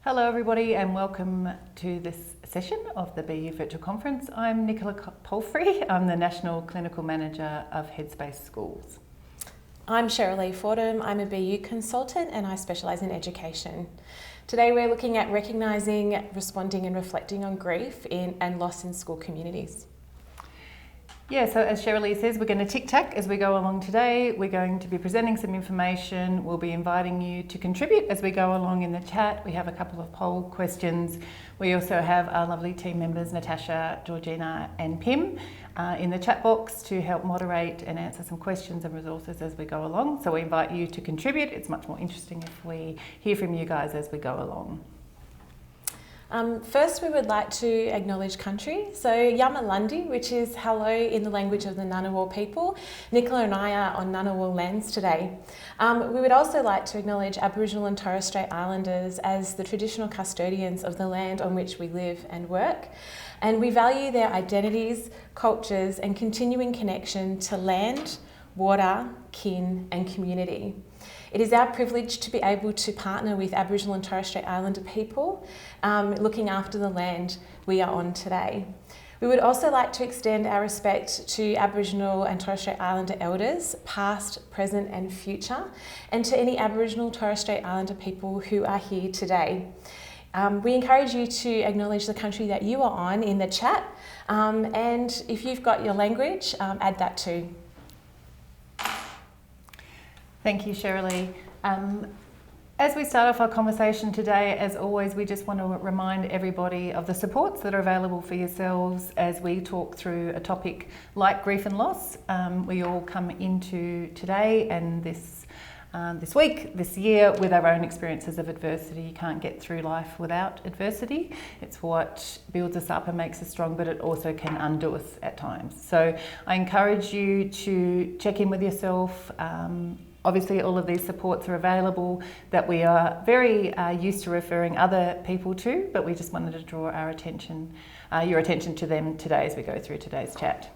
Hello everybody and welcome to this session of the BU Virtual Conference. I'm Nicola Palfrey. I'm the National Clinical Manager of Headspace Schools. I'm Sheralee Fordham. I'm a BU consultant and I specialise in education. Today we're looking at recognising, responding and reflecting on grief and loss in school communities. Yeah, so as Sheralee says, we're going to tic-tac as we go along today. We're going to be presenting some information. We'll be inviting you to contribute as we go along in the chat. We have a couple of poll questions. We also have our lovely team members, Natasha, Georgina and Pim, in the chat box to help moderate and answer some questions and resources as we go along. So we invite you to contribute. It's much more interesting if we hear from you guys as we go along. First, we would like to acknowledge country. So Yamalundi, which is hello in the language of the Ngunnawal people. Nicola and I are on Ngunnawal lands today. We would also like to acknowledge Aboriginal and Torres Strait Islanders as the traditional custodians of the land on which we live and work. And we value their identities, cultures and continuing connection to land, water, kin and community. It is our privilege to be able to partner with Aboriginal and Torres Strait Islander people looking after the land we are on today. We would also like to extend our respect to Aboriginal and Torres Strait Islander elders, past, present and future, and to any Aboriginal Torres Strait Islander people who are here today. We encourage you to acknowledge the country that you are on in the chat, and if you've got your language, add that too. Thank you, Sheralee. As we start off our conversation today, as always, we just want to remind everybody of the supports that are available for yourselves as we talk through a topic like grief and loss. We all come into today and this week, this year, with our own experiences of adversity. You can't get through life without adversity. It's what builds us up and makes us strong, but it also can undo us at times. So I encourage you to check in with yourself. Obviously, all of these supports are available that we are very used to referring other people to, but we just wanted to draw our attention, your attention to them today as we go through today's chat.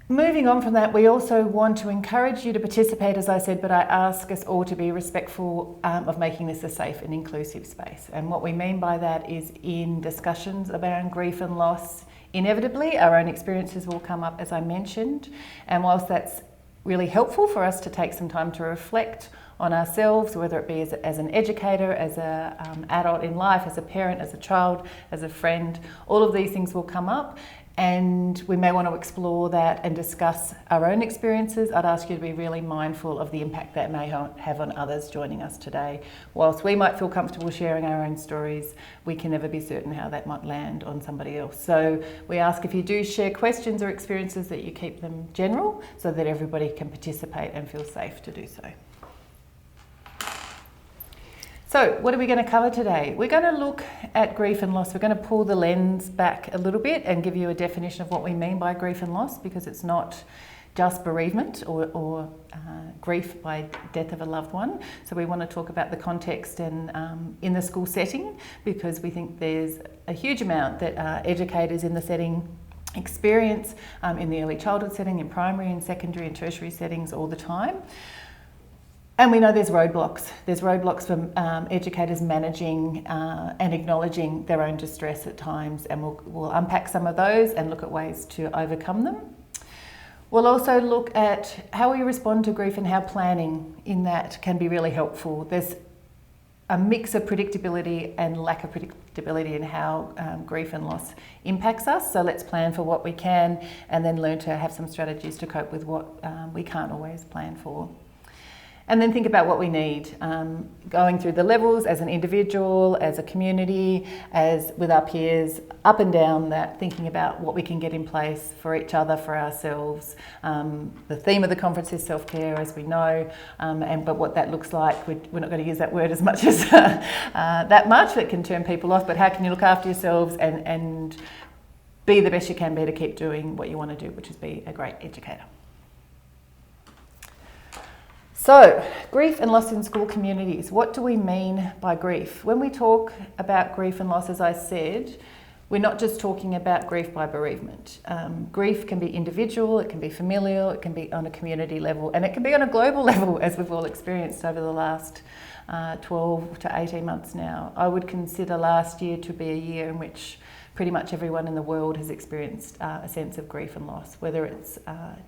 Moving on from that, we also want to encourage you to participate, as I said, but I ask us all to be respectful of making this a safe and inclusive space. And what we mean by that is in discussions around grief and loss, inevitably, our own experiences will come up, as I mentioned, and whilst that's really helpful for us to take some time to reflect on ourselves, whether it be as an educator, as an adult in life, as a parent, as a child, as a friend, all of these things will come up, and we may want to explore that and discuss our own experiences. I'd ask you to be really mindful of the impact that may have on others joining us today. Whilst we might feel comfortable sharing our own stories, we can never be certain how that might land on somebody else. So we ask if you do share questions or experiences that you keep them general so that everybody can participate and feel safe to do so. So what are we going to cover today? We're going to look at grief and loss. We're going to pull the lens back a little bit and give you a definition of what we mean by grief and loss, because it's not just bereavement or grief by death of a loved one. So we want to talk about the context and in the school setting, because we think there's a huge amount that educators in the setting experience in the early childhood setting, in primary and secondary and tertiary settings all the time. And we know there's roadblocks. There's roadblocks for educators managing and acknowledging their own distress at times, and we'll unpack some of those and look at ways to overcome them. We'll also look at how we respond to grief and how planning in that can be really helpful. There's a mix of predictability and lack of predictability in how grief and loss impacts us. So let's plan for what we can and then learn to have some strategies to cope with what we can't always plan for. And then think about what we need, going through the levels as an individual, as a community, as with our peers, up and down that, thinking about what we can get in place for each other, for ourselves. The theme of the conference is self-care, as we know, but what that looks like, we're not going to use that word as much as that much. It can turn people off, but how can you look after yourselves and be the best you can be to keep doing what you want to do, which is be a great educator. So, grief and loss in school communities. What do we mean by grief? When we talk about grief and loss, as I said, we're not just talking about grief by bereavement. Grief can be individual, it can be familial, it can be on a community level, and it can be on a global level, as we've all experienced over the last 12 to 18 months now. I would consider last year to be a year in which pretty much everyone in the world has experienced a sense of grief and loss, whether it's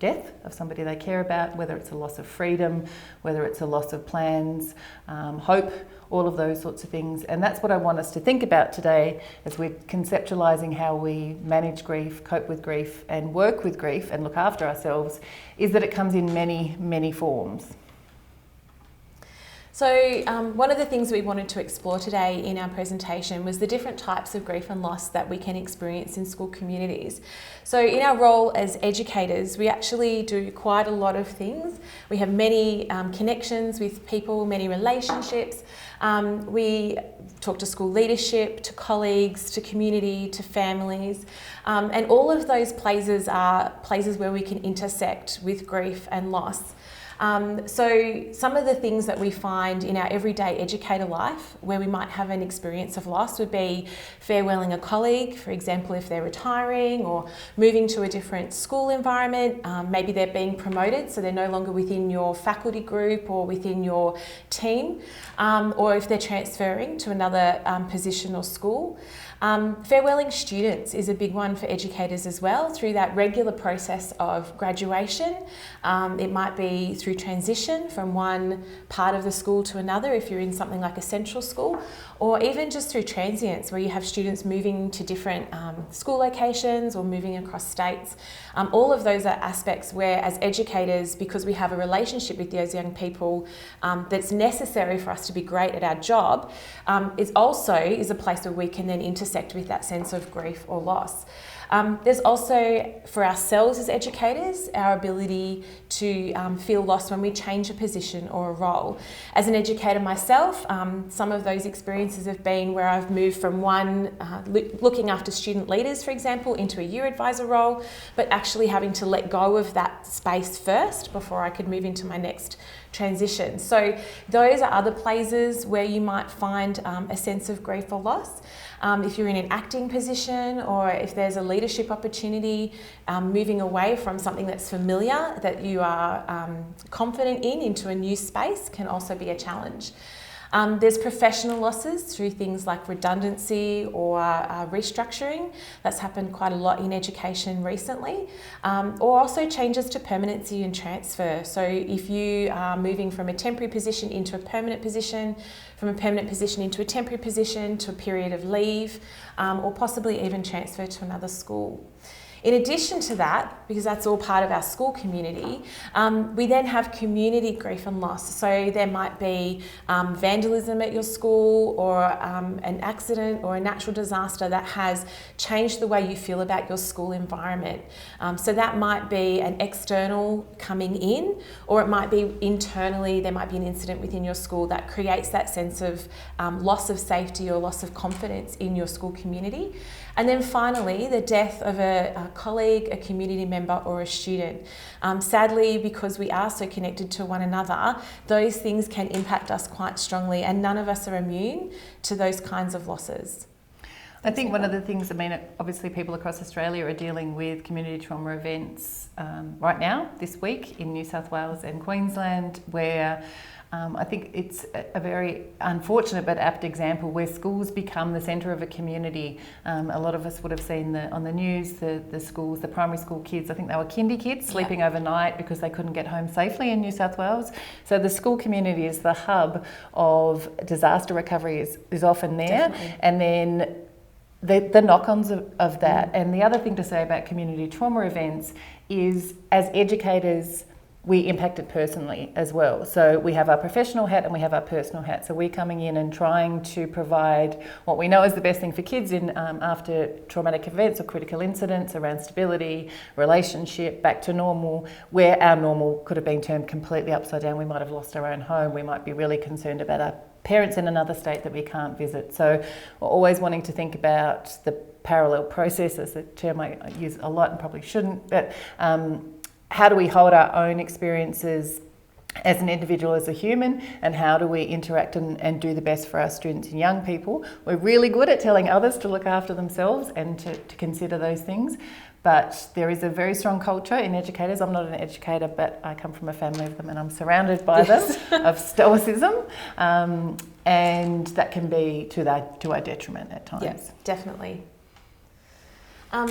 death of somebody they care about, whether it's a loss of freedom, whether it's a loss of plans, hope, all of those sorts of things. And that's what I want us to think about today as we're conceptualising how we manage grief, cope with grief and work with grief and look after ourselves, is that it comes in many, many forms. So one of the things we wanted to explore today in our presentation was the different types of grief and loss that we can experience in school communities. So in our role as educators, we actually do quite a lot of things. We have many connections with people, many relationships. We talk to school leadership, to colleagues, to community, to families. And all of those places are places where we can intersect with grief and loss. So some of the things that we find in our everyday educator life where we might have an experience of loss would be farewelling a colleague, for example, if they're retiring or moving to a different school environment. Maybe they're being promoted, so they're no longer within your faculty group or within your team, or if they're transferring to another position or school. Farewelling students is a big one for educators as well, through that regular process of graduation. It might be through transition from one part of the school to another if you're in something like a central school, or even just through transients where you have students moving to different school locations or moving across states. All of those are aspects where, as educators, because we have a relationship with those young people that's necessary for us to be great at our job, it also is a place where we can then intersect with that sense of grief or loss. There's also, for ourselves as educators, our ability to feel lost when we change a position or a role. As an educator myself, some of those experiences have been where I've moved from one, looking after student leaders, for example, into a year advisor role, but actually having to let go of that space first before I could move into my next transition. So those are other places where you might find a sense of grief or loss. If you're in an acting position or if there's a leadership opportunity, moving away from something that's familiar, that you are confident in, into a new space can also be a challenge. There's professional losses through things like redundancy or restructuring. That's happened quite a lot in education recently. Or also changes to permanency and transfer. So if you are moving from a temporary position into a permanent position, from a permanent position into a temporary position, to a period of leave, or possibly even transfer to another school. In addition to that, because that's all part of our school community, we then have community grief and loss. So there might be vandalism at your school, or an accident or a natural disaster that has changed the way you feel about your school environment. So that might be an external coming in, or it might be internally, there might be an incident within your school that creates that sense of loss of safety or loss of confidence in your school community. And then finally, the death of a colleague, a community member, or a student. Sadly, because we are so connected to one another, those things can impact us quite strongly, and none of us are immune to those kinds of losses. I think one of the things, obviously people across Australia are dealing with community trauma events right now, this week, in New South Wales and Queensland, where I think it's a very unfortunate but apt example where schools become the centre of a community. A lot of us would have seen on the news the schools, the primary school kids, I think they were kindy kids, sleeping overnight because they couldn't get home safely in New South Wales. So the school community is the hub of disaster recovery, is often there. Definitely. And then the knock-ons of that. And the other thing to say about community trauma events is, as educators, we impact it personally as well. So we have our professional hat and we have our personal hat. So we're coming in and trying to provide what we know is the best thing for kids in after traumatic events or critical incidents around stability, relationship, back to normal, where our normal could have been turned completely upside down. We might have lost our own home. We might be really concerned about our parents in another state that we can't visit. So we're always wanting to think about the parallel processes, a term I use a lot and probably shouldn't, but how do we hold our own experiences as an individual, as a human, and how do we interact and do the best for our students and young people. We're really good at telling others to look after themselves and to consider those things, but there is a very strong culture in educators. I'm not an educator, but I come from a family of them and I'm surrounded by them, of stoicism, and that can be to our detriment at times. Yes, definitely.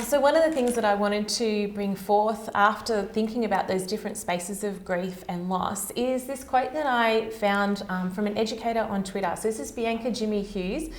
So one of the things that I wanted to bring forth after thinking about those different spaces of grief and loss is this quote that I found from an educator on Twitter. So this is Bianca Jimmy Hughes,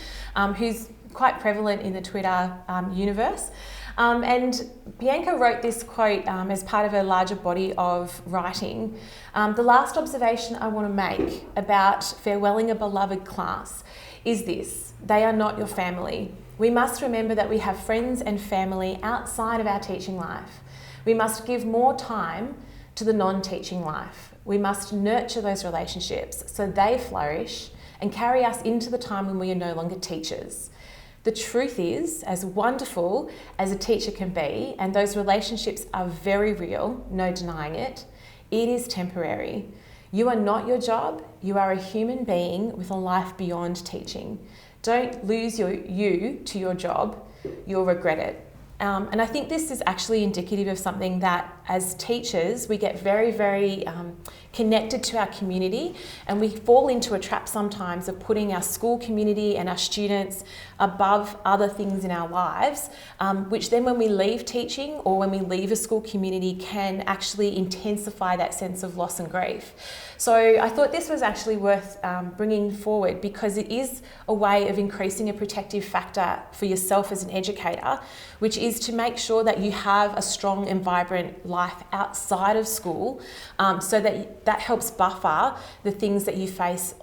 who's quite prevalent in the Twitter universe. And Bianca wrote this quote as part of a larger body of writing. The last observation I want to make about farewelling a beloved class is this: they are not your family. We must remember that we have friends and family outside of our teaching life. We must give more time to the non-teaching life. We must nurture those relationships so they flourish and carry us into the time when we are no longer teachers. The truth is, as wonderful as a teacher can be, and those relationships are very real, no denying it, it is temporary. You are not your job. You are a human being with a life beyond teaching. Don't lose you to your job. You'll regret it. And I think this is actually indicative of something that as teachers, we get very, very connected to our community, and we fall into a trap sometimes of putting our school community and our students above other things in our lives, which then when we leave teaching or when we leave a school community can actually intensify that sense of loss and grief. So I thought this was actually worth bringing forward because it is a way of increasing a protective factor for yourself as an educator, which is to make sure that you have a strong and vibrant life outside of school, so that helps buffer the things that you face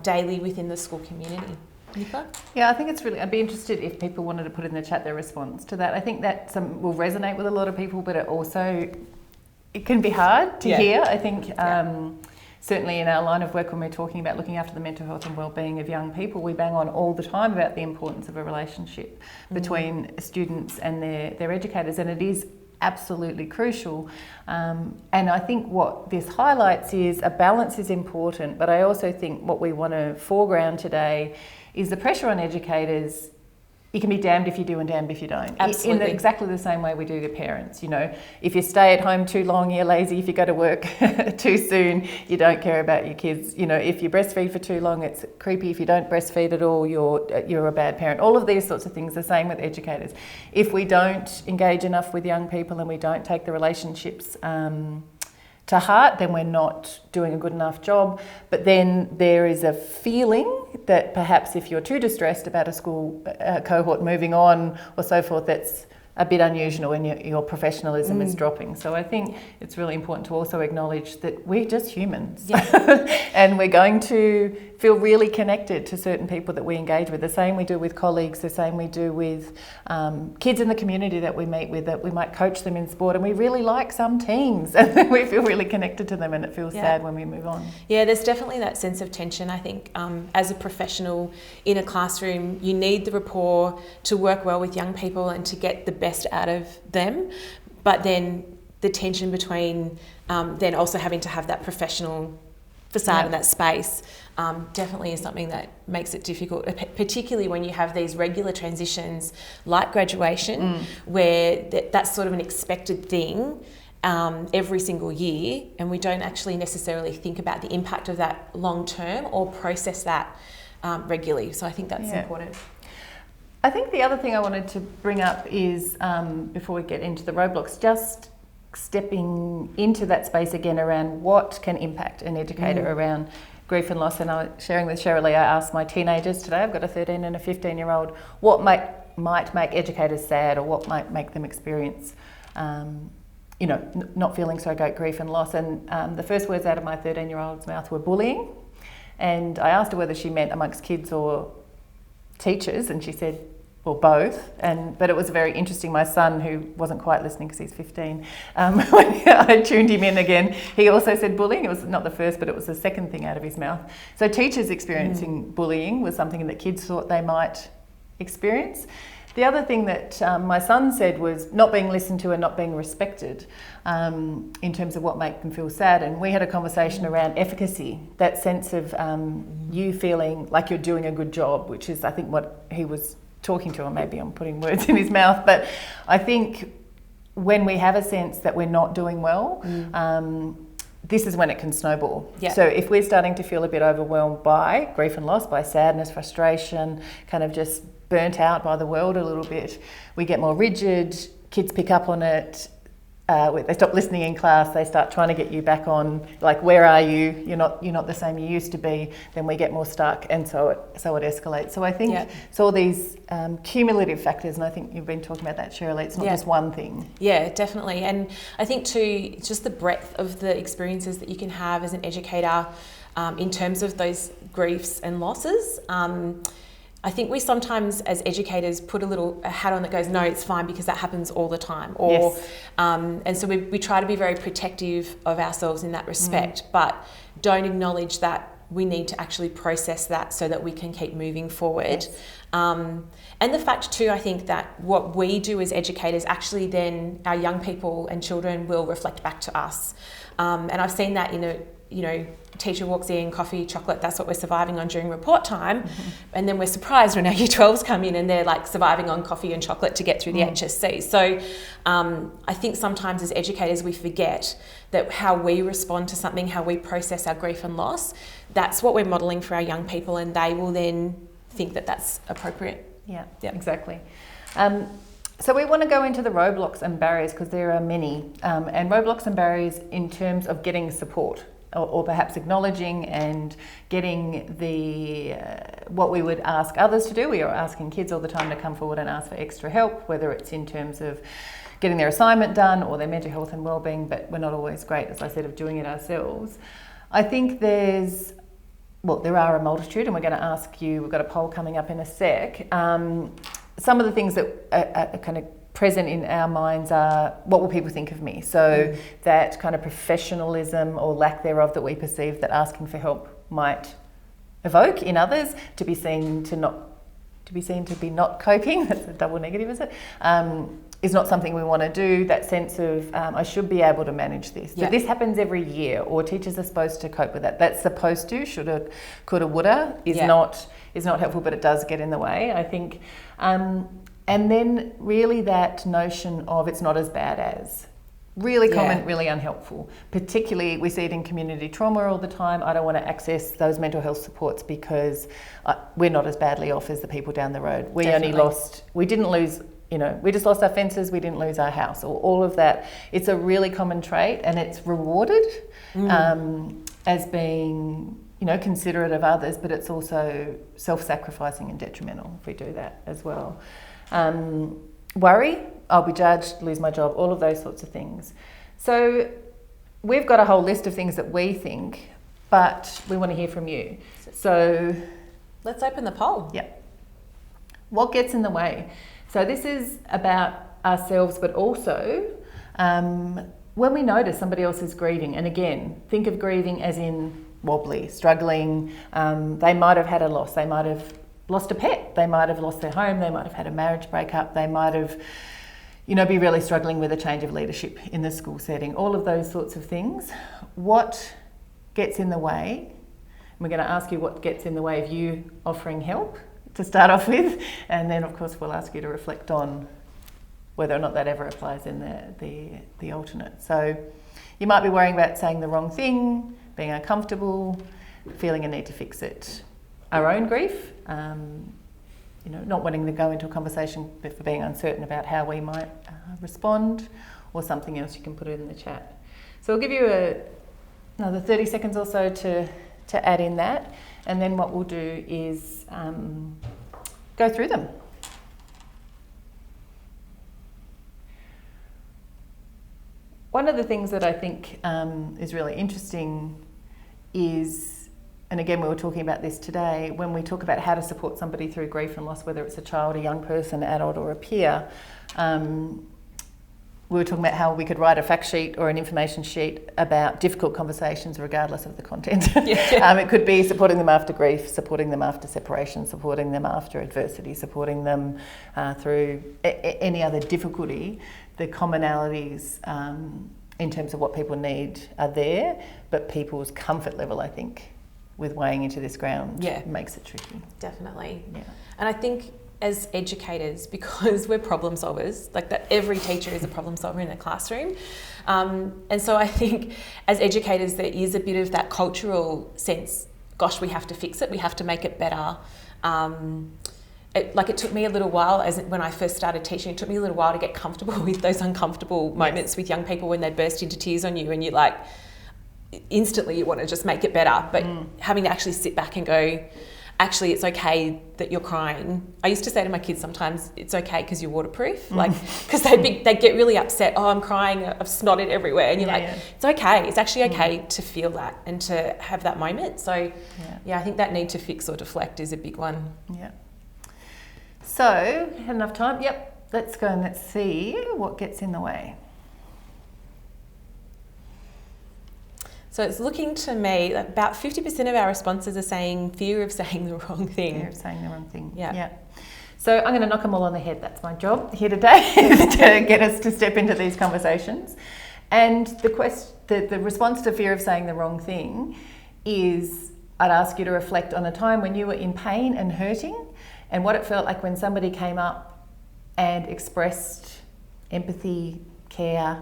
daily within the school community. Nicola? Yeah, I think it's really, I'd be interested if people wanted to put in the chat their response to that. I think that will resonate with a lot of people, but it can be hard to hear. I think certainly in our line of work, when we're talking about looking after the mental health and wellbeing of young people, we bang on all the time about the importance of a relationship between students and their educators, and it is absolutely crucial. And I think what this highlights is a balance is important, but I also think what we want to foreground today is the pressure on educators. You can be damned if you do and damned if you don't. Absolutely. In exactly the same way we do the parents. You know, if you stay at home too long, you're lazy. If you go to work too soon, you don't care about your kids. You know, if you breastfeed for too long, it's creepy. If you don't breastfeed at all, you're a bad parent. All of these sorts of things, the same with educators. If we don't engage enough with young people and we don't take the relationships to heart, then we're not doing a good enough job. But then there is a feeling that perhaps if you're too distressed about a school cohort moving on or so forth, that's a bit unusual and your professionalism is dropping. So I think it's really important to also acknowledge that we're just humans and we're going to feel really connected to certain people that we engage with. The same we do with colleagues, the same we do with kids in the community that we meet with, that we might coach them in sport, and we really like some teams and we feel really connected to them, and it feels sad when we move on. Yeah, there's definitely that sense of tension. I think as a professional in a classroom, you need the rapport to work well with young people and to get the best out of them, but then the tension between then also having to have that professional facade in that space definitely is something that makes it difficult, particularly when you have these regular transitions like graduation, where that's sort of an expected thing every single year, and we don't actually necessarily think about the impact of that long term or process that regularly. So I think that's important. I think the other thing I wanted to bring up is, before we get into the roadblocks, just stepping into that space again around what can impact an educator around grief and loss. And I was sharing with Sheralee, I asked my teenagers today, I've got a 13 and a 15-year-old, what might make educators sad, or what might make them experience not feeling so great grief and loss. And the first words out of my 13-year-old's mouth were bullying. And I asked her whether she meant amongst kids or teachers, and she said, well, both. But it was very interesting. My son, who wasn't quite listening because he's 15, when I tuned him in again, he also said bullying. It was not the first, but it was the second thing out of his mouth. So teachers experiencing bullying was something that kids thought they might experience. The other thing that my son said was not being listened to and not being respected in terms of what makes them feel sad. And we had a conversation around efficacy, that sense of you feeling like you're doing a good job, which is, I think, what he was talking to, or maybe I'm putting words in his mouth. But I think when we have a sense that we're not doing well, this is when it can snowball. Yeah. So if we're starting to feel a bit overwhelmed by grief and loss, by sadness, frustration, kind of just burnt out by the world a little bit, we get more rigid, kids pick up on it, they stop listening in class, they start trying to get you back on, like, where are you? You're not the same you used to be. Then we get more stuck, and so it escalates. So I think it's all these cumulative factors, and I think you've been talking about that, Sheralee. It's not just one thing. Yeah, definitely. And I think too, just the breadth of the experiences that you can have as an educator in terms of those griefs and losses. I think we sometimes, as educators, put a hat on that goes, no, it's fine because that happens all the time. Or, and so we try to be very protective of ourselves in that respect, but don't acknowledge that we need to actually process that so that we can keep moving forward. And the fact too, I think that what we do as educators, actually then our young people and children will reflect back to us. And I've seen that teacher walks in, coffee, chocolate, that's what we're surviving on during report time. And then we're surprised when our Year 12s come in and they're like surviving on coffee and chocolate to get through the HSC. So I think sometimes as educators we forget that how we respond to something, how we process our grief and loss, that's what we're modelling for our young people, and they will then think that that's appropriate. Yeah, exactly. So we want to go into the roadblocks and barriers, because there are many, and roadblocks and barriers in terms of getting support, or perhaps acknowledging and getting the what we would ask others to do. We are asking kids all the time to come forward and ask for extra help, whether it's in terms of getting their assignment done or their mental health and wellbeing, but we're not always great, as I said, of doing it ourselves. I think there are a multitude, and we're going to ask you, we've got a poll coming up in a sec. Some of the things that are kind of present in our minds are, what will people think of me? So that kind of professionalism or lack thereof that we perceive that asking for help might evoke in others, to be seen to be not coping, that's a double negative, is it? Is not something we want to do. That sense of I should be able to manage this. But this happens every year, or teachers are supposed to cope with that. That's supposed to, shoulda, coulda, woulda, is not helpful, but it does get in the way, I think. And then really that notion of it's not as bad as. Really common, really unhelpful. Particularly, we see it in community trauma all the time. I don't want to access those mental health supports because we're not as badly off as the people down the road. We didn't lose, we just lost our fences, we didn't lose our house, or all of that. It's a really common trait, and it's rewarded as being, considerate of others, but it's also self-sacrificing and detrimental if we do that as well. Worry, I'll be judged, lose my job, all of those sorts of things. So we've got a whole list of things that we think, but we want to hear from you. So let's open the poll. Yeah. What gets in the way? So this is about ourselves, but also when we notice somebody else is grieving, and again, think of grieving as in wobbly, struggling. They might have had a loss. They might have lost a pet. They might have lost their home. They might have had a marriage breakup. They might have, be really struggling with a change of leadership in the school setting. All of those sorts of things. What gets in the way? We're going to ask you what gets in the way of you offering help to start off with, and then of course we'll ask you to reflect on whether or not that ever applies in the alternate. So you might be worrying about saying the wrong thing, being uncomfortable, feeling a need to fix it. Our own grief, not wanting to go into a conversation but for being uncertain about how we might respond, or something else. You can put it in the chat. So we'll give you another 30 seconds or so to add in that, and then what we'll do is go through them. One of the things that I think is really interesting is, and again we were talking about this today, when we talk about how to support somebody through grief and loss, whether it's a child, a young person, adult or a peer, we were talking about how we could write a fact sheet or an information sheet about difficult conversations regardless of the content. It could be supporting them after grief, supporting them after separation, supporting them after adversity, supporting them through any other difficulty. The commonalities in terms of what people need are there, but people's comfort level, I think, with weighing into this ground makes it tricky. Definitely. Yeah. And I think as educators, because we're problem solvers, like that every teacher is a problem solver in their classroom. And so I think as educators, there is a bit of that cultural sense, gosh, we have to fix it, we have to make it better. It took me a little while, when I first started teaching, it took me a little while to get comfortable with those uncomfortable moments with young people when they burst into tears on you and you like, instantly you want to just make it better. But having to actually sit back and go, actually, it's okay that you're crying. I used to say to my kids sometimes, it's okay because you're waterproof. Because they get really upset. Oh, I'm crying, I've snotted everywhere. And you're it's okay. It's actually okay to feel that and to have that moment. So, I think that need to fix or deflect is a big one. Yeah. So, had enough time? Yep. Let's go and let's see what gets in the way. So it's looking to me like about 50% of our responses are saying fear of saying the wrong thing. Fear of saying the wrong thing. Yeah. So I'm going to knock them all on the head. That's my job here today, is to get us to step into these conversations. And the response to fear of saying the wrong thing is, I'd ask you to reflect on a time when you were in pain and hurting and what it felt like when somebody came up and expressed empathy, care.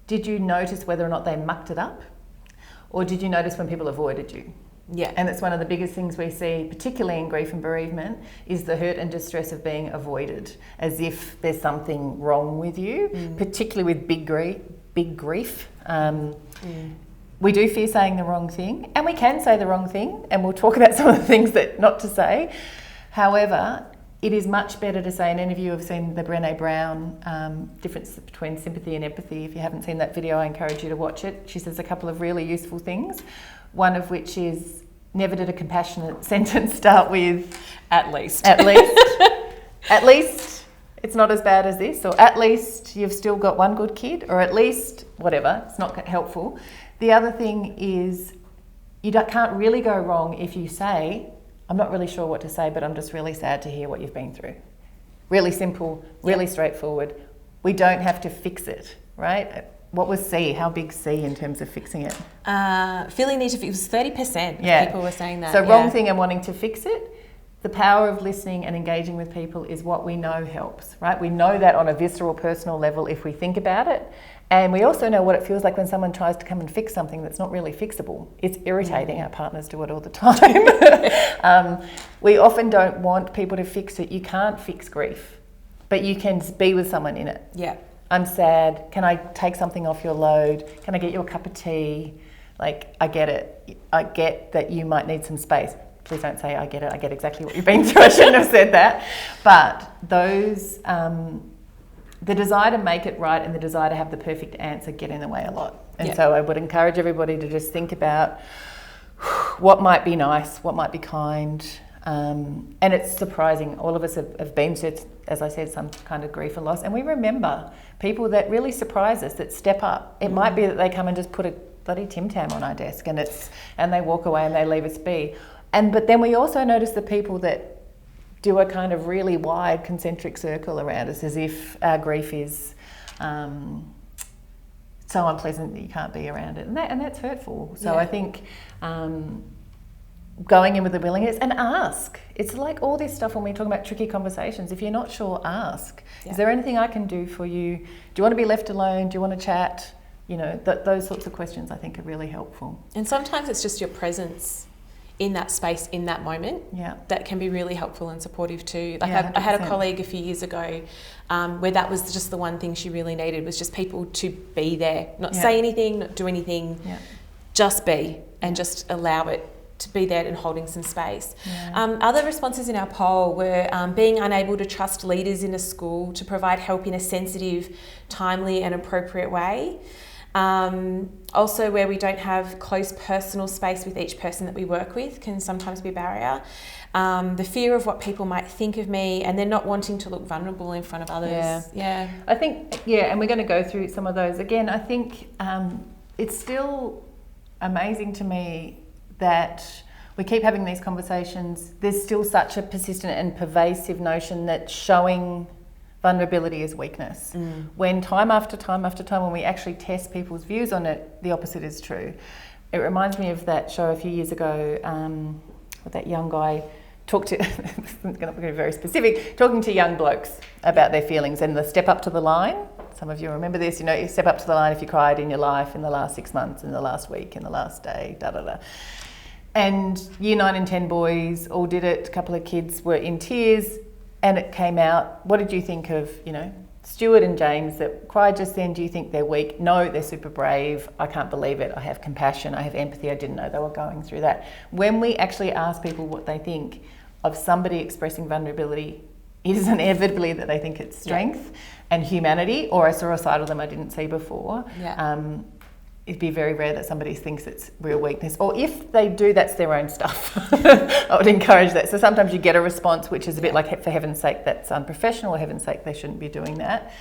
Did you notice whether or not they mucked it up? Or did you notice when people avoided you? Yeah. And it's one of the biggest things we see, particularly in grief and bereavement, is the hurt and distress of being avoided, as if there's something wrong with you, particularly with big grief. We do fear saying the wrong thing, and we can say the wrong thing, and we'll talk about some of the things that not to say. However, it is much better to say, and any of you have seen the Brené Brown difference between sympathy and empathy. If you haven't seen that video, I encourage you to watch it. She says a couple of really useful things, one of which is, never did a compassionate sentence start with at least. At least. At least it's not as bad as this, or at least you've still got one good kid, or at least whatever. It's not helpful. The other thing is, you can't really go wrong if you say, I'm not really sure what to say, but I'm just really sad to hear what you've been through. Really simple, really straightforward. We don't have to fix it, right? What was C? How big C in terms of fixing it? Feeling need to fix, it was 30% people were saying that. So wrong thing and wanting to fix it. The power of listening and engaging with people is what we know helps, right? We know that on a visceral, personal level if we think about it. And we also know what it feels like when someone tries to come and fix something that's not really fixable. It's irritating. Our partners do it all the time. We often don't want people to fix it. You can't fix grief, but you can be with someone in it. Yeah. I'm sad. Can I take something off your load? Can I get you a cup of tea? Like, I get it. I get that you might need some space. Please don't say, I get it. I get exactly what you've been through. I shouldn't have said that. But those... the desire to make it right and the desire to have the perfect answer get in the way a lot. And so I would encourage everybody to just think about what might be nice, what might be kind. And it's surprising. All of us have been through, as I said, some kind of grief and loss. And we remember people that really surprise us, that step up. It might be that they come and just put a bloody Tim Tam on our desk and they walk away and they leave us be. But then we also notice the people that do a kind of really wide concentric circle around us, as if our grief is so unpleasant that you can't be around it, and that's hurtful. So I think going in with the willingness and ask. It's like all this stuff when we talk about tricky conversations. If you're not sure, ask. Is there anything I can do for you? Do you want to be left alone? Do you want to chat? You know, those sorts of questions I think are really helpful. And sometimes it's just your presence in that space, in that moment, that can be really helpful and supportive too. Like I had a colleague a few years ago where that was just the one thing she really needed, was just people to be there, not say anything, not do anything, just be and just allow it to be there and holding some space. Other responses in our poll were being unable to trust leaders in a school to provide help in a sensitive, timely and appropriate way. Also, where we don't have close personal space with each person that we work with can sometimes be a barrier. The fear of what people might think of me, and then not wanting to look vulnerable in front of others. Yeah. I think, and we're going to go through some of those. Again, I think it's still amazing to me that we keep having these conversations. There's still such a persistent and pervasive notion that showing vulnerability is weakness. When time after time after time, when we actually test people's views on it, the opposite is true. It reminds me of that show a few years ago, with that young guy talking to be very specific, talking to young blokes about their feelings and the step up to the line. Some of you remember this, you step up to the line if you cried in your life in the last 6 months, in the last week, in the last day, And year 9 and 10 boys all did it. A couple of kids were in tears. And it came out, what did you think of, Stuart and James that cried just then? Do you think they're weak? No, they're super brave. I can't believe it. I have compassion. I have empathy. I didn't know they were going through that. When we actually ask people what they think of somebody expressing vulnerability, it is inevitably that they think it's strength and humanity, or I saw a side of them I didn't see before. It'd be very rare that somebody thinks it's real weakness. Or if they do, that's their own stuff. I would encourage that. So sometimes you get a response which is a bit like, for heaven's sake, that's unprofessional, or heaven's sake, they shouldn't be doing that.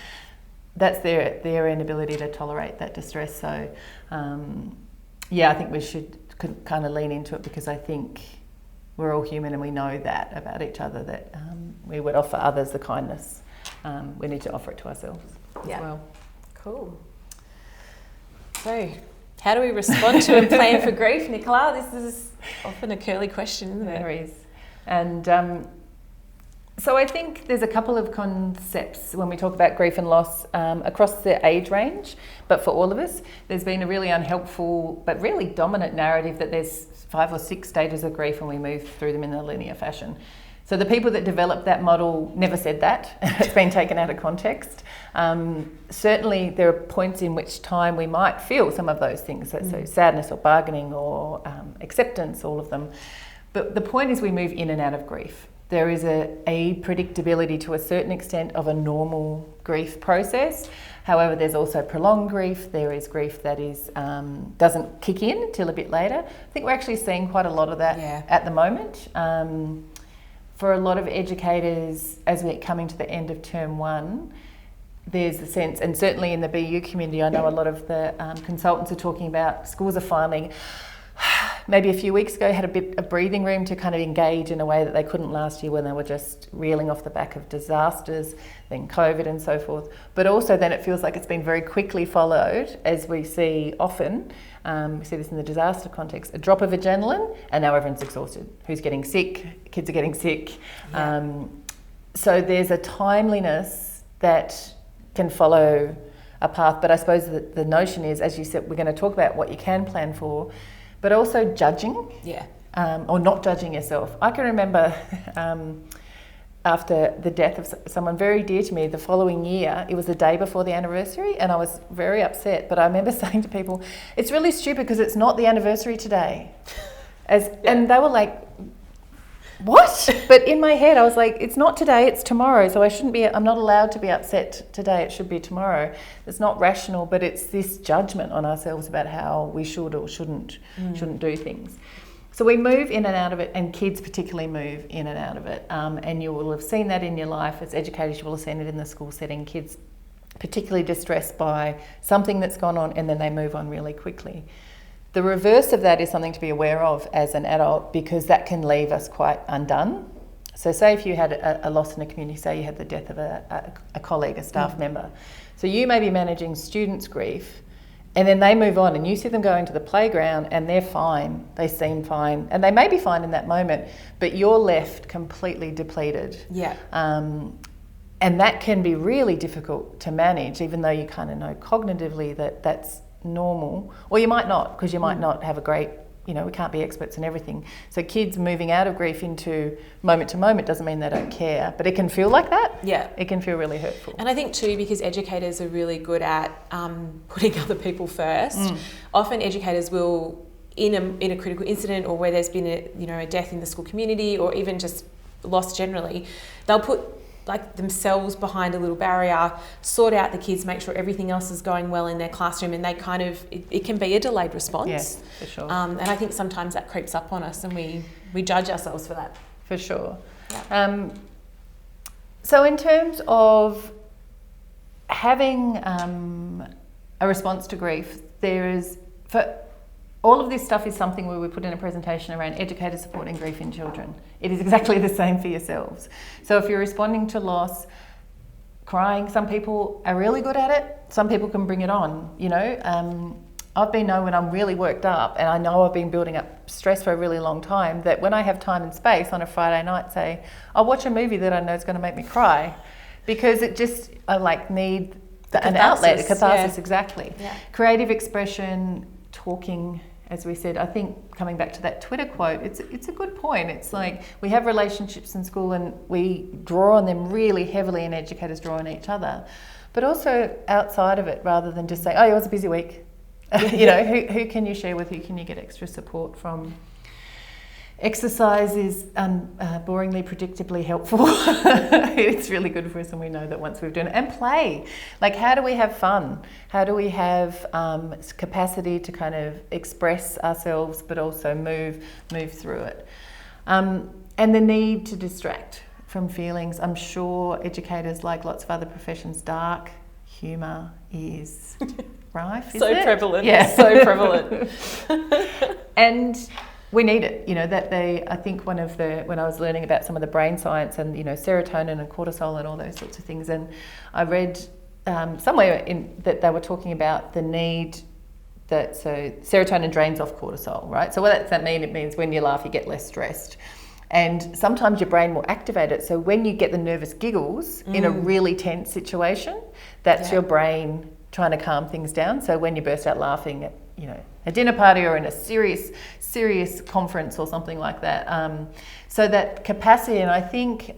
That's their inability to tolerate that distress. So, I think we should kind of lean into it, because I think we're all human and we know that about each other, that we would offer others the kindness. We need to offer it to ourselves as well. Cool. So, how do we respond to and plan for grief, Nicola? This is often a curly question, isn't it? There is. And so I think there's a couple of concepts when we talk about grief and loss across the age range, but for all of us, there's been a really unhelpful but really dominant narrative that there's 5 or 6 stages of grief and we move through them in a linear fashion. So the people that developed that model never said that. It's been taken out of context. Certainly there are points in which time we might feel some of those things, so sadness or bargaining or acceptance, all of them. But the point is we move in and out of grief. There is a predictability to a certain extent of a normal grief process. However, there's also prolonged grief. There is grief that is doesn't kick in till a bit later. I think we're actually seeing quite a lot of that at the moment. For a lot of educators, as we're coming to the end of term 1, there's the sense, and certainly in the BU community, I know a lot of the consultants are talking about schools are finally, maybe a few weeks ago, had a bit of breathing room to kind of engage in a way that they couldn't last year when they were just reeling off the back of disasters, then COVID and so forth. But also then it feels like it's been very quickly followed, as we see often, we see this in the disaster context, a drop of adrenaline and now everyone's exhausted. Who's getting sick? Kids are getting sick. So there's a timeliness that can follow a path, but I suppose the notion is, as you said, we're going to talk about what you can plan for, but also judging, or not judging yourself. I can remember after the death of someone very dear to me the following year, it was the day before the anniversary, and I was very upset, but I remember saying to people, it's really stupid because it's not the anniversary today. And they were like, what? But in my head I was like, it's not today, it's tomorrow, so I'm not allowed to be upset today, it should be tomorrow. It's not rational, but it's this judgment on ourselves about how we should or shouldn't do things. So we move in and out of it, and kids particularly move in and out of it. And you will have seen that in your life as educators, you will have seen it in the school setting, kids particularly distressed by something that's gone on and then they move on really quickly. The reverse of that is something to be aware of as an adult, because that can leave us quite undone. So say if you had a loss in a community, say you had the death of a colleague, a staff member. So you may be managing students' grief, and then they move on and you see them going to the playground and they're fine, they seem fine, and they may be fine in that moment, but you're left completely depleted. And that can be really difficult to manage, even though you kind of know cognitively that that's normal, or you might not, because you might not have a great, we can't be experts in everything. So kids moving out of grief into moment to moment doesn't mean they don't care, but it can feel like that. It can feel really hurtful. And I think too, because educators are really good at putting other people first, often educators will, in a critical incident or where there's been a death in the school community, or even just loss generally, they'll put like themselves behind a little barrier, sort out the kids, make sure everything else is going well in their classroom, and they kind of, it can be a delayed response. Yes, for sure. And I think sometimes that creeps up on us and we judge ourselves for that. For sure. Yeah. So in terms of having a response to grief, there is, for all of this stuff is something where we put in a presentation around educators supporting grief in children. It is exactly the same for yourselves. So if you're responding to loss, crying, some people are really good at it, some people can bring it on, you know. I've been known when I'm really worked up, and I know I've been building up stress for a really long time, that when I have time and space on a Friday night, say, I'll watch a movie that I know is going to make me cry, because it just, I like need an outlet, a catharsis, yeah. Exactly. Yeah. Creative expression, talking, as we said. I think coming back to that Twitter quote, it's a good point. It's like we have relationships in school and we draw on them really heavily, and educators draw on each other, but also outside of it, rather than just say, oh, it was a busy week. You know, who can you share with? Who can you get extra support from? Exercise is boringly, predictably helpful. It's really good for us, and we know that once we've done it. And play. Like, how do we have fun? How do we have capacity to kind of express ourselves, but also move through it? And the need to distract from feelings. I'm sure educators, like lots of other professions, dark humour is rife, is so it? prevalent. Yeah. So prevalent. And we need it, you know, that I think when I was learning about some of the brain science and, you know, serotonin and cortisol and all those sorts of things, and I read somewhere that they were talking about the need that, so serotonin drains off cortisol, right? So what does that mean? It means when you laugh, you get less stressed. And sometimes your brain will activate it. So when you get the nervous giggles in a really tense situation, that's your brain trying to calm things down. So when you burst out laughing at, you know, a dinner party or in a serious conference or something like that. So that capacity, and I think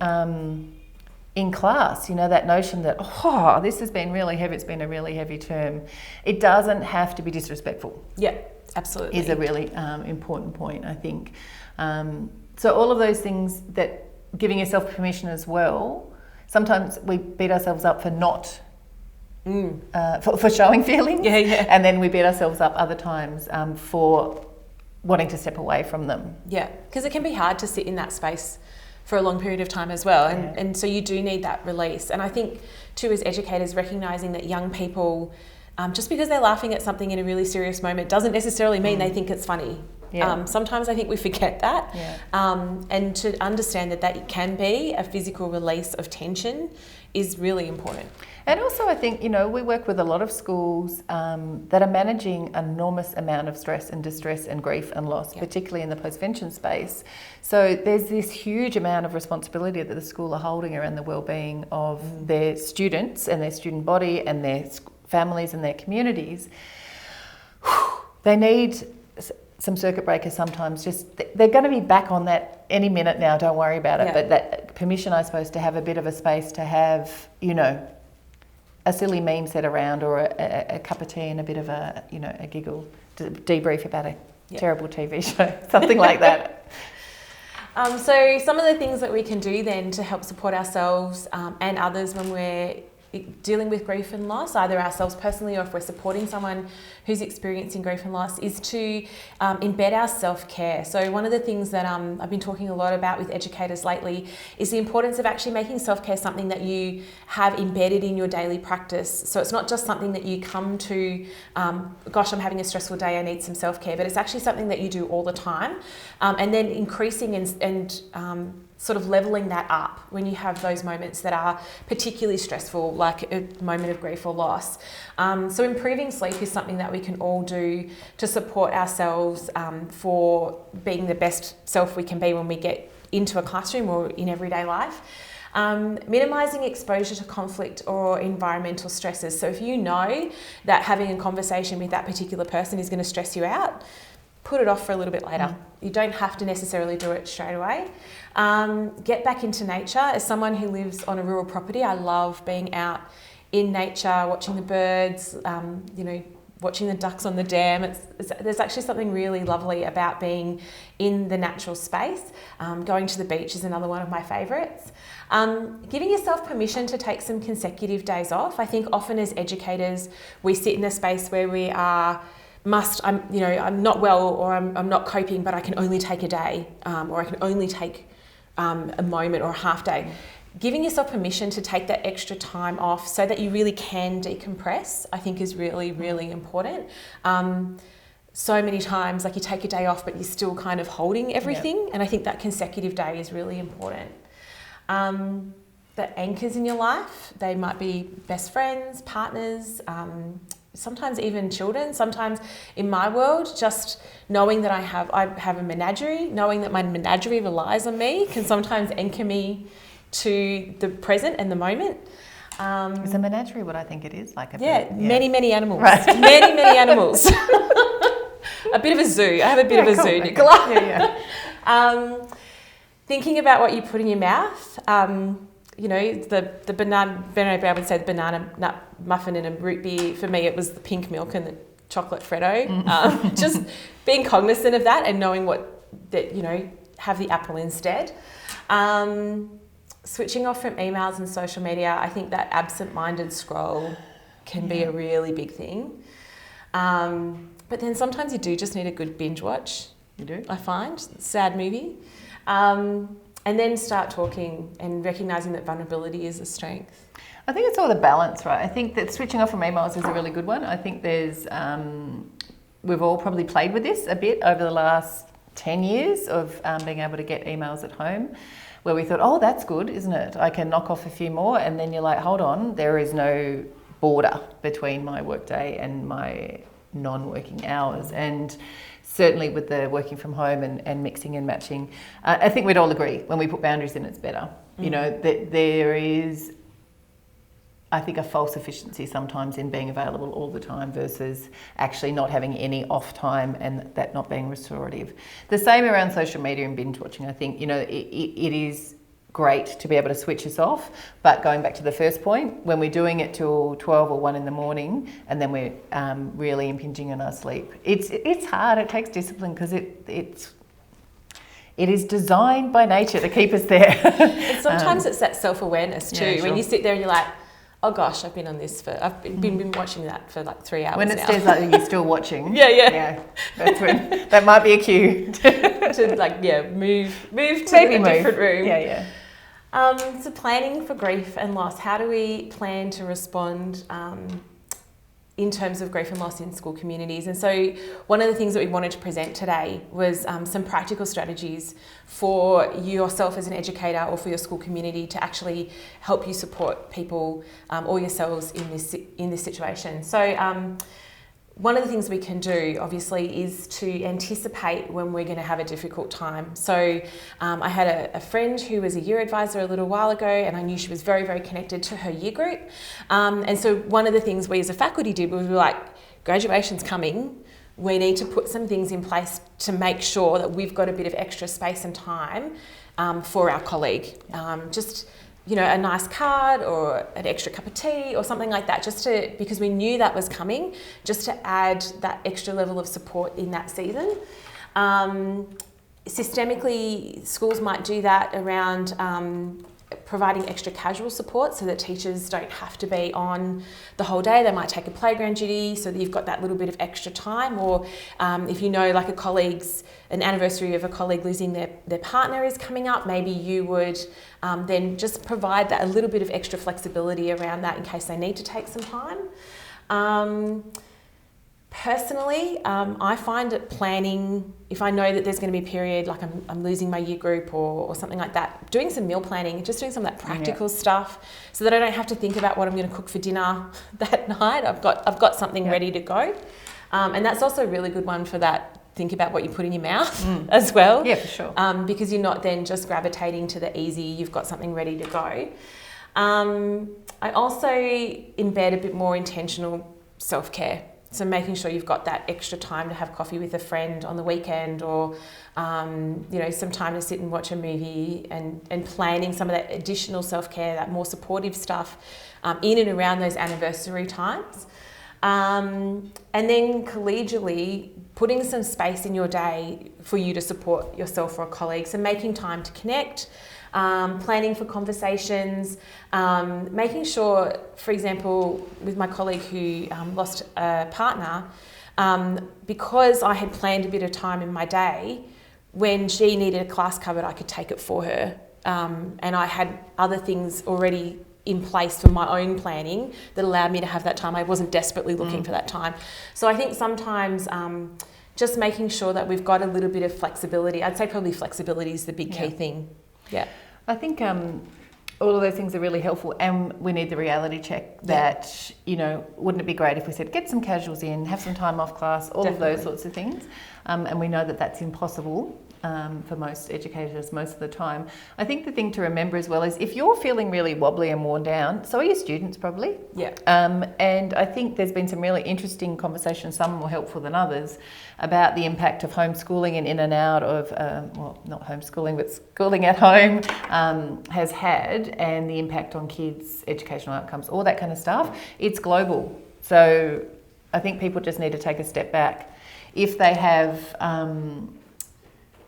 in class, you know, that notion that, oh, this has been really heavy, it's been a really heavy term. It doesn't have to be disrespectful. Yeah, absolutely. Is a really important point, I think. So all of those things, that giving yourself permission as well. Sometimes we beat ourselves up for not for showing feelings, and then we beat ourselves up other times for wanting to step away from them. Yeah, because it can be hard to sit in that space for a long period of time as well, and so you do need that release. And I think too, as educators, recognising that young people, just because they're laughing at something in a really serious moment doesn't necessarily mean they think it's funny. Yeah. Sometimes I think we forget that, and to understand that it can be a physical release of tension is really important. And also, I think, you know, we work with a lot of schools that are managing an enormous amount of stress and distress and grief and loss, particularly in the postvention space. So there's this huge amount of responsibility that the school are holding around the well-being of their students and their student body and their families and their communities. They need some circuit breakers sometimes. Just they're going to be back on that any minute now, don't worry about it. But that permission, I suppose, to have a bit of a space to have, you know, a silly meme set around, or a cup of tea and a bit of a, you know, a giggle, to debrief about a terrible TV show, something like that. So some of the things that we can do then to help support ourselves and others when we're dealing with grief and loss, either ourselves personally or if we're supporting someone who's experiencing grief and loss, is to embed our self-care. So one of the things that I've been talking a lot about with educators lately is the importance of actually making self-care something that you have embedded in your daily practice. So it's not just something that you come to, gosh, I'm having a stressful day, I need some self-care, but it's actually something that you do all the time, and then increasing and sort of levelling that up when you have those moments that are particularly stressful, like a moment of grief or loss. So improving sleep is something that we can all do to support ourselves for being the best self we can be when we get into a classroom or in everyday life. Minimising exposure to conflict or environmental stresses. So if you know that having a conversation with that particular person is going to stress you out, put it off for a little bit later. You don't have to necessarily do it straight away. Get back into nature. As someone who lives on a rural property, I love being out in nature, watching the birds, you know, watching the ducks on the dam. There's actually something really lovely about being in the natural space. Going to the beach is another one of my favourites. Giving yourself permission to take some consecutive days off. I think often as educators, we sit in a space where we are I'm not well, or I'm not coping, but I can only take a day, or I can only take a moment or a half day. Giving yourself permission to take that extra time off so that you really can decompress, I think is really, really important. So many times, like, you take a day off, but you're still kind of holding everything. Yep. And I think that consecutive day is really important. The anchors in your life, they might be best friends, partners, sometimes even children. Sometimes in my world, just knowing that I have a menagerie, knowing that my menagerie relies on me, can sometimes anchor me to the present and the moment. Is a menagerie what I think it is? Like many animals. Right. many animals. A bit of a zoo. I have a bit of a zoo, Nicola. Thinking about what you put in your mouth. The banana, I would say the banana nut muffin and a root beer. For me, it was the pink milk and the chocolate Freddo. Just being cognizant of that and knowing have the apple instead. Switching off from emails and social media. I think that absent-minded scroll can be a really big thing. But then sometimes you do just need a good binge watch. You do? I find. Sad movie. And then start talking and recognising that vulnerability is a strength. I think it's all the balance, right? I think that switching off from emails is a really good one. I think there's, we've all probably played with this a bit over the last 10 years of being able to get emails at home, where we thought, oh, that's good, isn't it? I can knock off a few more. And then you're like, hold on, there is no border between my workday and my non-working hours. And certainly with the working from home and mixing and matching, I think we'd all agree when we put boundaries in, it's better. You know, that there is, I think, a false efficiency sometimes in being available all the time versus actually not having any off time and that not being restorative. The same around social media and binge watching. I think, it is great to be able to switch us off, but going back to the first point, when we're doing it till 12 or 1 in the morning and then we're really impinging on our sleep, it's hard. It takes discipline because it is designed by nature to keep us there. And sometimes it's that self-awareness too. Yeah, sure. When you sit there and you're like, oh gosh, I've been watching that for like 3 hours when it now. says like you're still watching. Yeah. That's when that might be a cue to move to a different room. Yeah. So planning for grief and loss. How do we plan to respond in terms of grief and loss in school communities? And so one of the things that we wanted to present today was some practical strategies for yourself as an educator or for your school community to actually help you support people or yourselves in this situation. So one of the things we can do, obviously, is to anticipate when we're going to have a difficult time. So I had a friend who was a year advisor a little while ago, and I knew she was very, very connected to her year group. And so one of the things we as a faculty did was we were like, graduation's coming. We need to put some things in place to make sure that we've got a bit of extra space and time for our colleague. A nice card or an extra cup of tea or something like that, because we knew that was coming, just to add that extra level of support in that season. Systemically, schools might do that around providing extra casual support so that teachers don't have to be on the whole day. They might take a playground duty so that you've got that little bit of extra time, or if you know, like an anniversary of a colleague losing their partner is coming up, maybe you would then just provide that a little bit of extra flexibility around that in case they need to take some time. Personally, I find it planning, if I know that there's going to be a period like I'm losing my year group or something like that, doing some meal planning, just doing some of that practical stuff so that I don't have to think about what I'm going to cook for dinner that night. I've got something ready to go. And that's also a really good one for that. Think about what you put in your mouth as well. Yeah, for sure. Because you're not then just gravitating to the easy, you've got something ready to go. I also embed a bit more intentional self-care. So making sure you've got that extra time to have coffee with a friend on the weekend, or some time to sit and watch a movie, and planning some of that additional self-care, that more supportive stuff in and around those anniversary times. And then collegially, putting some space in your day for you to support yourself or a colleague. So making time to connect, planning for conversations, making sure, for example, with my colleague who lost a partner, because I had planned a bit of time in my day, when she needed a class covered, I could take it for her. And I had other things already in place for my own planning that allowed me to have that time. I wasn't desperately looking for that time. So I think sometimes just making sure that we've got a little bit of flexibility. I'd say probably flexibility is the big key thing. Yeah. I think all of those things are really helpful, and we need the reality check that, you know, wouldn't it be great if we said, get some casuals in, have some time off class, all Definitely. of those sorts of things. And we know that that's impossible for most educators most of the time. I think the thing to remember as well is if you're feeling really wobbly and worn down, so are your students probably. Yeah. And I think there's been some really interesting conversations, some more helpful than others, about the impact of homeschooling and in and out of, well, not homeschooling, but schooling at home has had, and the impact on kids' educational outcomes, all that kind of stuff. It's global. So I think people just need to take a step back. If they have...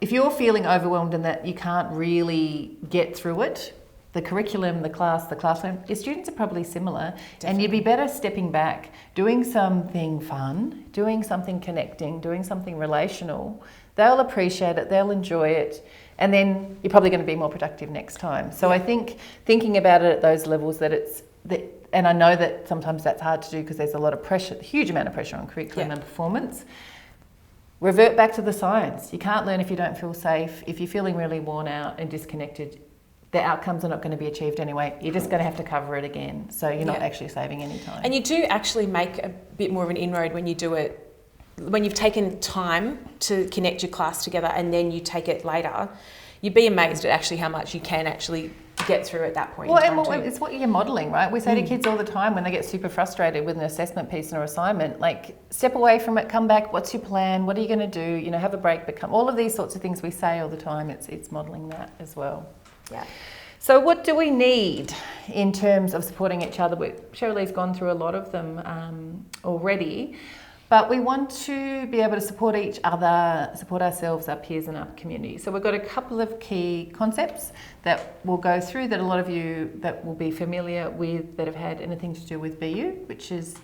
if you're feeling overwhelmed and that you can't really get through it, the curriculum, the classroom, your students are probably similar. Definitely. And you'd be better stepping back, doing something fun, doing something connecting, doing something relational. They'll appreciate it, they'll enjoy it, and then you're probably going to be more productive next time. So I think thinking about it at those levels, and I know that sometimes that's hard to do because there's a lot of pressure, a huge amount of pressure on curriculum and performance. Revert back to the science. You can't learn if you don't feel safe. If you're feeling really worn out and disconnected, the outcomes are not going to be achieved anyway. You're just going to have to cover it again. So you're not actually saving any time. And you do actually make a bit more of an inroad when you do it, when you've taken time to connect your class together and then you take it later. You'd be amazed at actually how much you can actually get through at that point. Well, and it's what you're modelling, right? We say to kids all the time when they get super frustrated with an assessment piece or assignment, like, step away from it, come back, what's your plan, what are you going to do, you know, have a break, become, all of these sorts of things we say all the time, it's modelling that as well. Yeah. So what do we need in terms of supporting each other? Sheralee's gone through a lot of them already, but we want to be able to support each other, support ourselves, our peers and our community. So we've got a couple of key concepts that we'll go through that a lot of you that will be familiar with that have had anything to do with BU, which is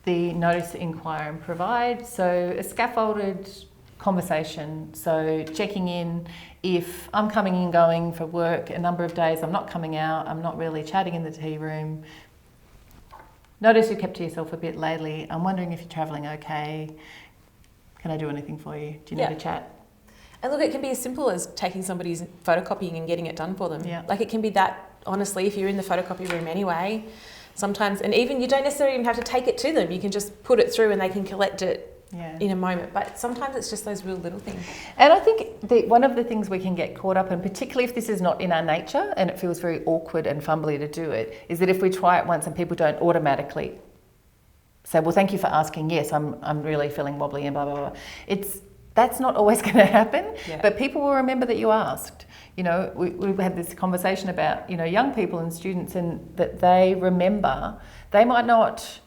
the notice, inquire and provide. So a scaffolded conversation, so checking in if I'm coming and going for work a number of days, I'm not coming out, I'm not really chatting in the tea room. Notice you kept to yourself a bit lately. I'm wondering if you're travelling okay. Can I do anything for you? Do you need a chat? And look, it can be as simple as taking somebody's photocopying and getting it done for them. Yeah. Like, it can be that, honestly, if you're in the photocopy room anyway, sometimes, and even you don't necessarily even have to take it to them. You can just put it through and they can collect it in a moment. But sometimes it's just those real little things. And I think one of the things we can get caught up in, particularly if this is not in our nature and it feels very awkward and fumbly to do it, is that if we try it once and people don't automatically say, well, thank you for asking, yes, I'm really feeling wobbly and blah, blah, blah. That's not always going to happen, but people will remember that you asked. You know, we had this conversation about, you know, young people and students, and that they remember. They might not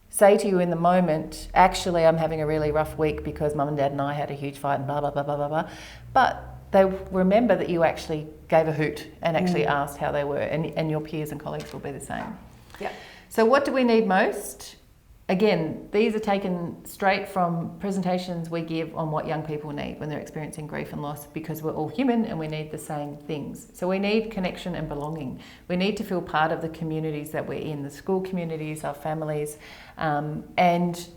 say to you in the moment, actually, I'm having a really rough week because mum and dad and I had a huge fight and blah, blah, blah, blah, blah, blah. But they remember that you actually gave a hoot and actually asked how they were, and your peers and colleagues will be the same. Yeah. So what do we need most? Again, these are taken straight from presentations we give on what young people need when they're experiencing grief and loss, because we're all human and we need the same things. So we need connection and belonging. We need to feel part of the communities that we're in, the school communities, our families, and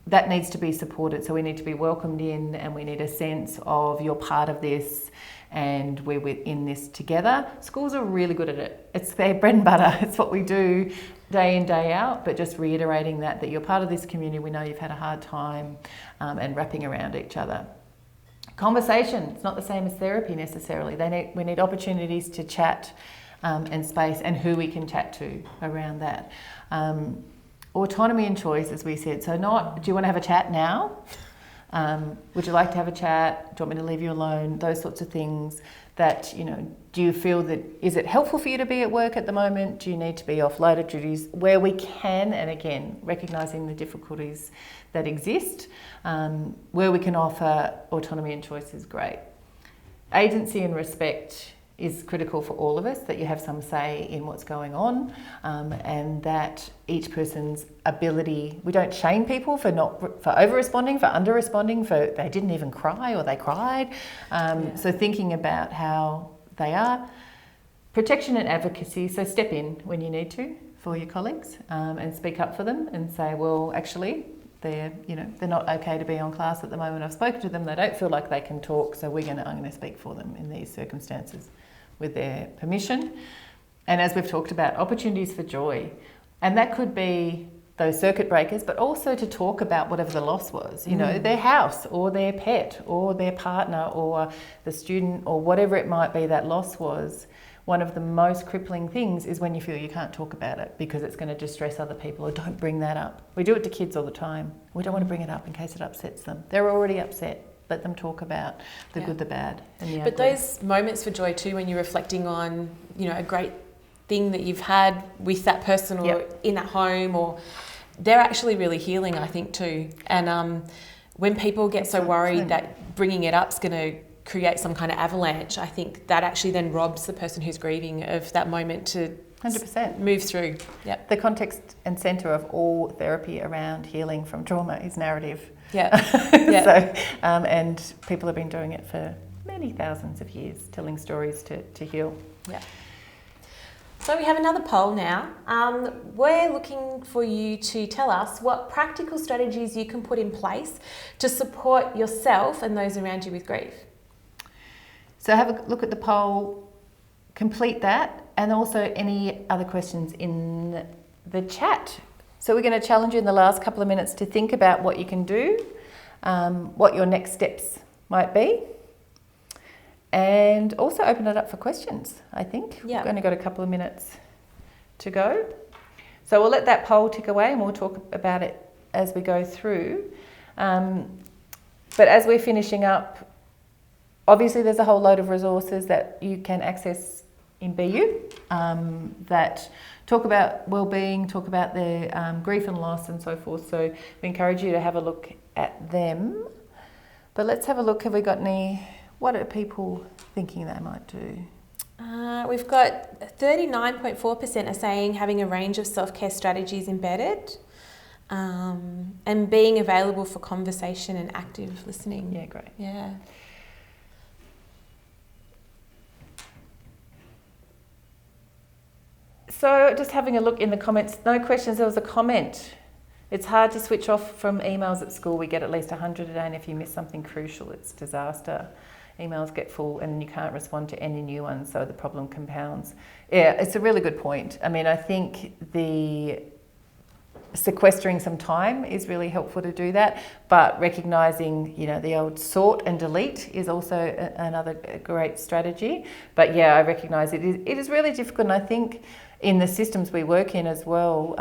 that needs to be supported. So we need to be welcomed in, and we need a sense of you're part of this and we're in this together. Schools are really good at it. It's their bread and butter. It's what we do day in, day out, but just reiterating that you're part of this community. We know you've had a hard time, and wrapping around each other. Conversation, it's not the same as therapy necessarily. We need opportunities to chat and space, and who we can chat to around that. Autonomy and choice, as we said. So not, do you want to have a chat now? Would you like to have a chat? Do you want me to leave you alone? Those sorts of things. that, do you feel that, is it helpful for you to be at work at the moment? Do you need to be off later duties? Where we can, and again, recognising the difficulties that exist, where we can offer autonomy and choice is great. Agency and respect is critical for all of us, that you have some say in what's going on, and that each person's ability, we don't shame people for over-responding, for under-responding, for they didn't even cry or they cried. So thinking about how they are. Protection and advocacy, so step in when you need to for your colleagues, and speak up for them and say, well, actually, they're not okay to be on class at the moment. I've spoken to them, they don't feel like they can talk, so I'm going to speak for them in these circumstances with their permission. And as we've talked about, opportunities for joy. And that could be those circuit breakers, but also to talk about whatever the loss was, their house or their pet or their partner or the student or whatever it might be that loss was. One of the most crippling things is when you feel you can't talk about it because it's going to distress other people, or don't bring that up. We do it to kids all the time. We don't want to bring it up in case it upsets them. They're already upset. Let them talk about the good, the bad, and the ugly. But those moments for joy too, when you're reflecting on, a great thing that you've had with that person or in that home, or they're actually really healing, I think too. And when people get so worried that bringing it up is going to create some kind of avalanche, I think that actually then robs the person who's grieving of that moment to 100% move through. Yep. The context and centre of all therapy around healing from trauma is narrative. Yeah. So, and people have been doing it for many thousands of years, telling stories to heal. Yeah. So we have another poll now. We're looking for you to tell us what practical strategies you can put in place to support yourself and those around you with grief. So have a look at the poll, complete that, and also any other questions in the chat. So we're going to challenge you in the last couple of minutes to think about what you can do, what your next steps might be, and also open it up for questions, I think. Yeah. We've only got a couple of minutes to go. So we'll let that poll tick away and we'll talk about it as we go through. But as we're finishing up, obviously there's a whole load of resources that you can access in BU that talk about wellbeing, talk about their grief and loss and so forth. So we encourage you to have a look at them. But let's have a look. Have we got what are people thinking they might do? We've got 39.4% are saying having a range of self-care strategies embedded, and being available for conversation and active listening. Yeah, great. Yeah. So just having a look in the comments, no questions, there was a comment. It's hard to switch off from emails at school. We get at least 100 a day, and if you miss something crucial, it's disaster. Emails get full and you can't respond to any new ones, so the problem compounds. Yeah, it's a really good point. I mean, I think the sequestering some time is really helpful to do that, but recognising, the old sort and delete is also another great strategy. But yeah, I recognise it is really difficult, and I think in the systems we work in as well,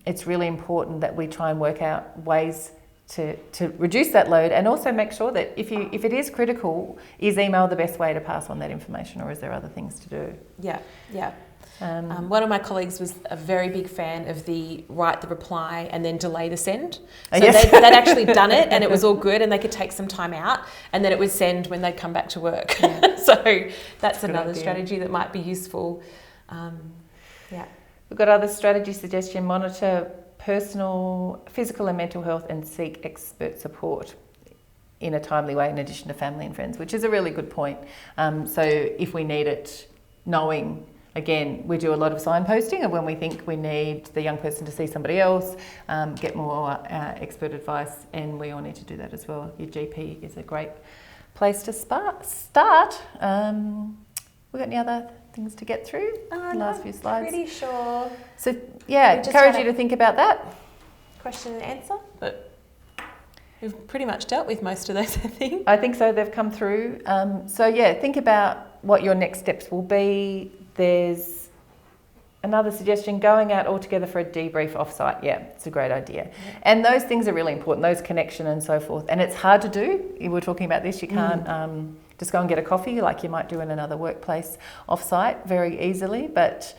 it's really important that we try and work out ways to reduce that load, and also make sure that if it is critical, is email the best way to pass on that information, or is there other things to do? Yeah. One of my colleagues was a very big fan of the write the reply and then delay the send. So yes. they'd actually done it and it was all good, and they could take some time out, and then it would send when they'd come back to work. Yeah. So that's another strategy that might be useful. We've got other strategy suggestion: monitor personal, physical and mental health, and seek expert support in a timely way in addition to family and friends, which is a really good point. So if we need it, knowing, again, we do a lot of signposting of when we think we need the young person to see somebody else, get more expert advice, and we all need to do that as well. Your GP is a great place to start. We got any other things to get through? Last few slides. Pretty sure. So yeah, encourage you to think about that. Question and answer, but we've pretty much dealt with most of those, I think. I think so. They've come through. So yeah, think about what your next steps will be. There's another suggestion: going out all together for a debrief offsite. Yeah, it's a great idea. Yeah. And those things are really important, those connection and so forth. And it's hard to do. We were talking about this. You can't just go and get a coffee like you might do in another workplace off-site very easily, but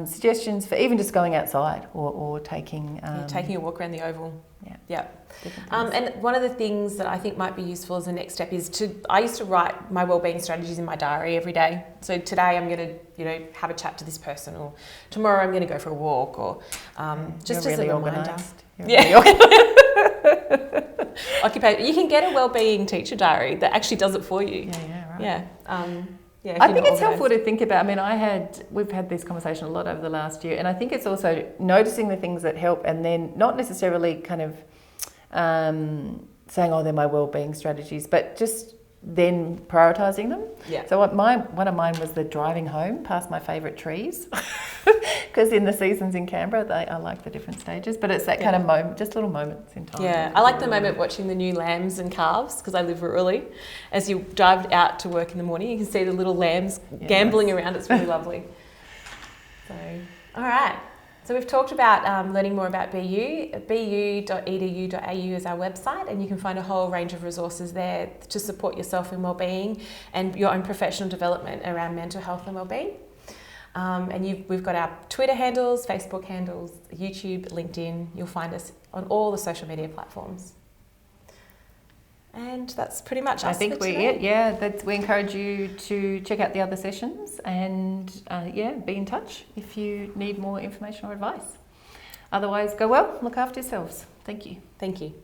suggestions for even just going outside or taking... taking a walk around the oval. Yeah. And one of the things that I think might be useful as a next step is I used to write my wellbeing strategies in my diary every day. So today I'm going to, have a chat to this person, or tomorrow I'm going to go for a walk, or just as really a reminder. Organised. Occupation. You can get a wellbeing teacher diary that actually does it for you. Right. I think it's helpful to think about. I mean, we've had this conversation a lot over the last year, and I think it's also noticing the things that help, and then not necessarily kind of saying, "Oh, they're my wellbeing strategies," but just then prioritising them. Yeah. So one of mine was the driving home past my favourite trees, because in the seasons in Canberra, I like the different stages, but it's that kind of moment, just little moments in time. Yeah, I like the moment watching the new lambs and calves, because I live rurally. As you drive out to work in the morning, you can see the little lambs gambling around. It's really lovely. So, all right. So we've talked about learning more about BU. bu.edu.au is our website, and you can find a whole range of resources there to support yourself in wellbeing and your own professional development around mental health and wellbeing. We've got our Twitter handles, Facebook handles, YouTube, LinkedIn. You'll find us on all the social media platforms. And that's pretty much us. I think we encourage you to check out the other sessions and be in touch if you need more information or advice. Otherwise, go well, look after yourselves. Thank you. Thank you.